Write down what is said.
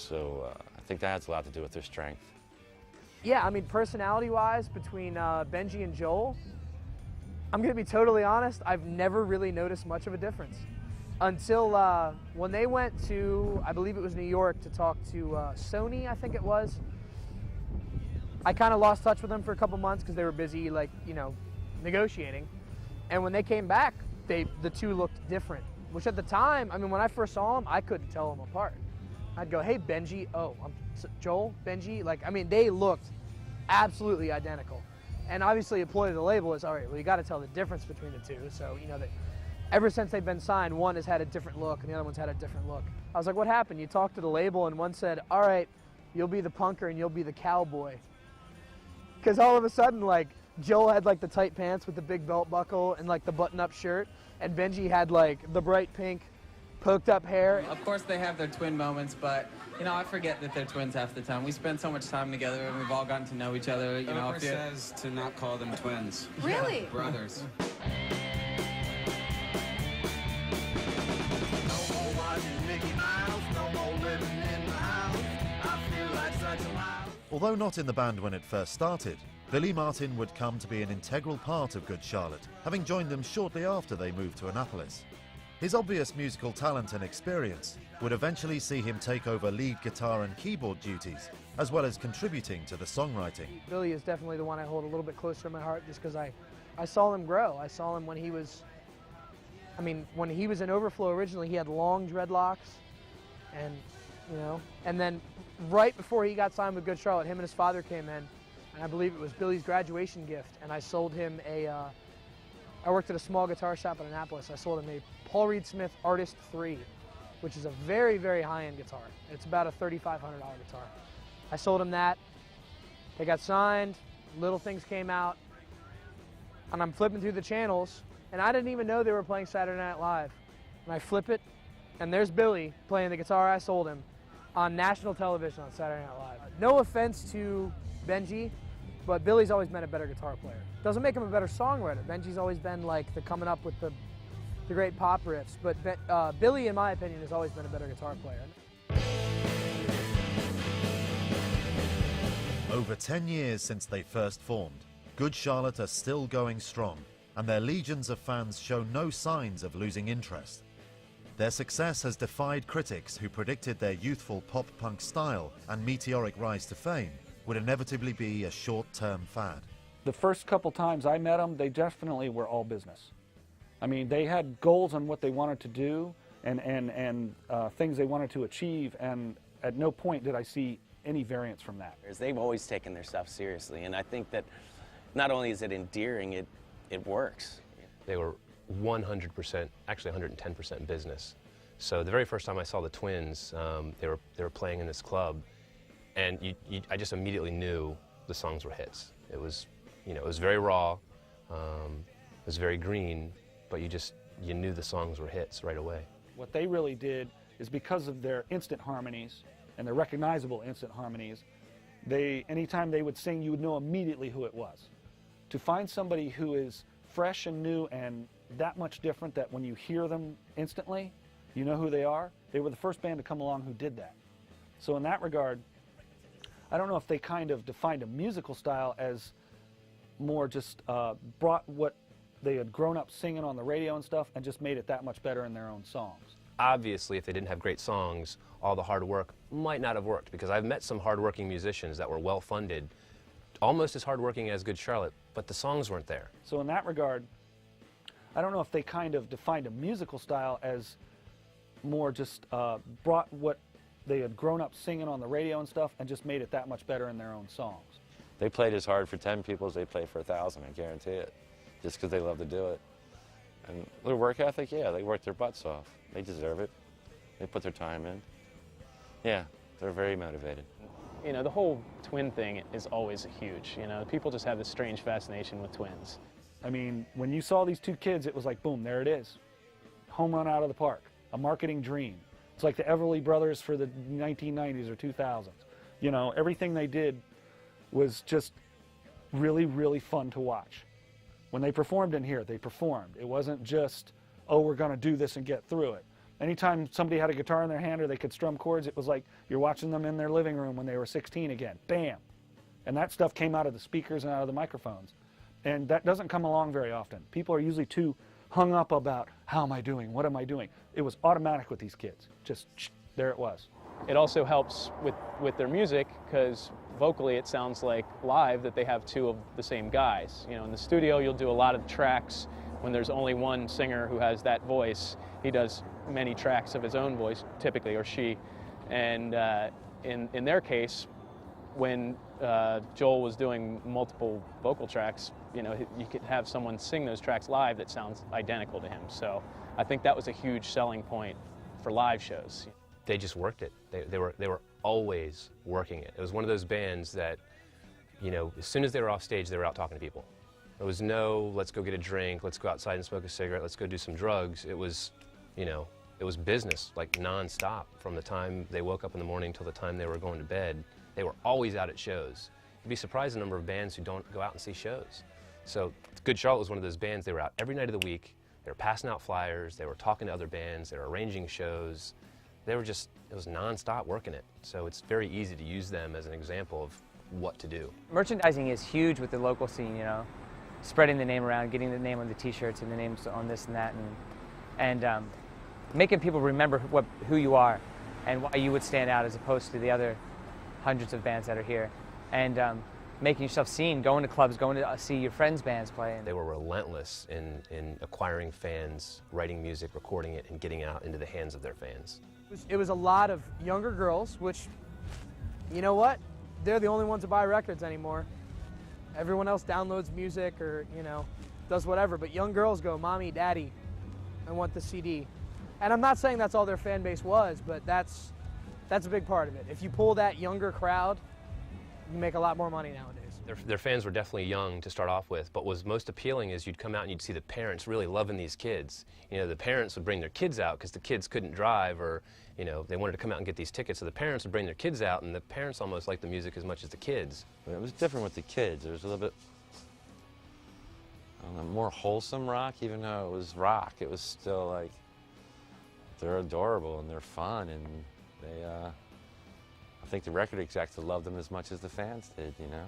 So I think that has a lot to do with their strength. Yeah, I mean, personality-wise, between Benji and Joel, I'm going to be totally honest, I've never really noticed much of a difference. Until when they went to, I believe it was New York, to talk to Sony, I think it was. I kind of lost touch with them for a couple months because they were busy, like, you know, negotiating. And when they came back, the two looked different. Which at the time, I mean, when I first saw them, I couldn't tell them apart. I'd go, hey, Benji, oh, Joel, Benji. Like, I mean, they looked absolutely identical. And obviously, a ploy of the label is, all right, well, you got to tell the difference between the two. So, you know, that ever since they've been signed, one has had a different look and the other one's had a different look. I was like, what happened? You talked to the label and one said, all right, you'll be the punker and you'll be the cowboy. Because all of a sudden, like, Joel had like the tight pants with the big belt buckle and like the button-up shirt, and Benji had like the bright pink poked up hair. Of course they have their twin moments, but you know, I forget that they're twins half the time. We spend so much time together and we've all gotten to know each other. You know, Oprah says to not call them twins. Really? Yeah, brothers. Although not in the band when it first started, Billy Martin would come to be an integral part of Good Charlotte, having joined them shortly after they moved to Annapolis. His obvious musical talent and experience would eventually see him take over lead guitar and keyboard duties, as well as contributing to the songwriting. Billy is definitely the one I hold a little bit closer to my heart just because I saw him grow. I saw him when he was, I mean, when he was in Overflow originally, he had long dreadlocks, and, you know, and then right before he got signed with Good Charlotte, him and his father came in, and I believe it was Billy's graduation gift, and I sold him I worked at a small guitar shop in Annapolis. I sold him a Paul Reed Smith Artist 3, which is a very, very high-end guitar. It's about a $3,500 guitar. I sold him that. They got signed, Little Things came out, and I'm flipping through the channels, and I didn't even know they were playing Saturday Night Live. And I flip it, and there's Billy playing the guitar I sold him on national television on Saturday Night Live. No offense to Benji, but Billy's always been a better guitar player. Doesn't make him a better songwriter. Benji's always been like the coming up with the great pop riffs, but Billy, in my opinion, has always been a better guitar player. Over 10 years since they first formed, Good Charlotte are still going strong, and their legions of fans show no signs of losing interest. Their success has defied critics who predicted their youthful pop-punk style and meteoric rise to fame would inevitably be a short-term fad. The first couple times I met them, they definitely were all business. I mean, they had goals on what they wanted to do and things they wanted to achieve, and at no point did I see any variance from that. They've always taken their stuff seriously, and I think that not only is it endearing, it works. They were 100%, actually 110% business. So the very first time I saw the Twins, they were playing in this club, and I just immediately knew the songs were hits. It was, you know, it was very raw, it was very green, but you knew the songs were hits right away. What they really did is because of their instant harmonies and their recognizable instant harmonies, anytime they would sing, you would know immediately who it was. To find somebody who is fresh and new and that much different that when you hear them instantly, you know who they are, they were the first band to come along who did that. So in that regard, I don't know if they kind of defined a musical style as more just brought what they had grown up singing on the radio and stuff and just made it that much better in their own songs. Obviously, if they didn't have great songs, all the hard work might not have worked, because I've met some hardworking musicians that were well-funded, almost as hardworking as Good Charlotte, but the songs weren't there. So in that regard, I don't know if they kind of defined a musical style as more just brought what they had grown up singing on the radio and stuff and just made it that much better in their own songs. They played as hard for 10 people as they play for 1,000, I guarantee it, just because they love to do it. And their work ethic, yeah, they work their butts off. They deserve it. They put their time in. Yeah, they're very motivated. You know, the whole twin thing is always huge. You know, people just have this strange fascination with twins. I mean, when you saw these two kids, it was like, boom, there it is. Home run out of the park, a marketing dream. It's like the Everly Brothers for the 1990s or 2000s. You know, everything they did was just really, really fun to watch. When they performed in here, they performed. It wasn't just, oh, we're going to do this and get through it. Anytime somebody had a guitar in their hand or they could strum chords, it was like you're watching them in their living room when they were 16 again. Bam! And that stuff came out of the speakers and out of the microphones. And that doesn't come along very often. People are usually too hung up about, how am I doing, what am I doing? It was automatic with these kids. Just, there it was. It also helps with their music because vocally it sounds like live that they have two of the same guys. You know, in the studio you'll do a lot of tracks when there's only one singer who has that voice. He does many tracks of his own voice, typically, or she. And in their case, when Joel was doing multiple vocal tracks, you know, you could have someone sing those tracks live that sounds identical to him. So I think that was a huge selling point for live shows. They just worked it. They were always working it. It was one of those bands that, you know, as soon as they were off stage, they were out talking to people. There was no, let's go get a drink, let's go outside and smoke a cigarette, let's go do some drugs. It was, you know, it was business, like nonstop. From the time they woke up in the morning till the time they were going to bed, they were always out at shows. You'd be surprised the number of bands who don't go out and see shows. So Good Charlotte was one of those bands. They were out every night of the week. They were passing out flyers. They were talking to other bands. They were arranging shows. They were just, it was nonstop working it. So it's very easy to use them as an example of what to do. Merchandising is huge with the local scene, you know, spreading the name around, getting the name on the t-shirts and the names on this and that, and making people remember who you are and why you would stand out as opposed to the other hundreds of bands that are here. And making yourself seen, going to clubs, going to see your friends' bands play. They were relentless in acquiring fans, writing music, recording it, and getting it out into the hands of their fans. It was a lot of younger girls, which, you know what? They're the only ones that buy records anymore. Everyone else downloads music or, you know, does whatever. But young girls go, Mommy, Daddy, I want the CD. And I'm not saying that's all their fan base was, but that's a big part of it. If you pull that younger crowd, you make a lot more money nowadays. Their fans were definitely young to start off with, but what was most appealing is you'd come out and you'd see the parents really loving these kids. You know, the parents would bring their kids out because the kids couldn't drive, or, you know, they wanted to come out and get these tickets, so the parents would bring their kids out, and the parents almost liked the music as much as the kids. It was different with the kids. It was a little bit, I don't know, more wholesome rock, even though it was rock. It was still like, they're adorable and they're fun, and they, I think the record execs loved them as much as the fans did, you know?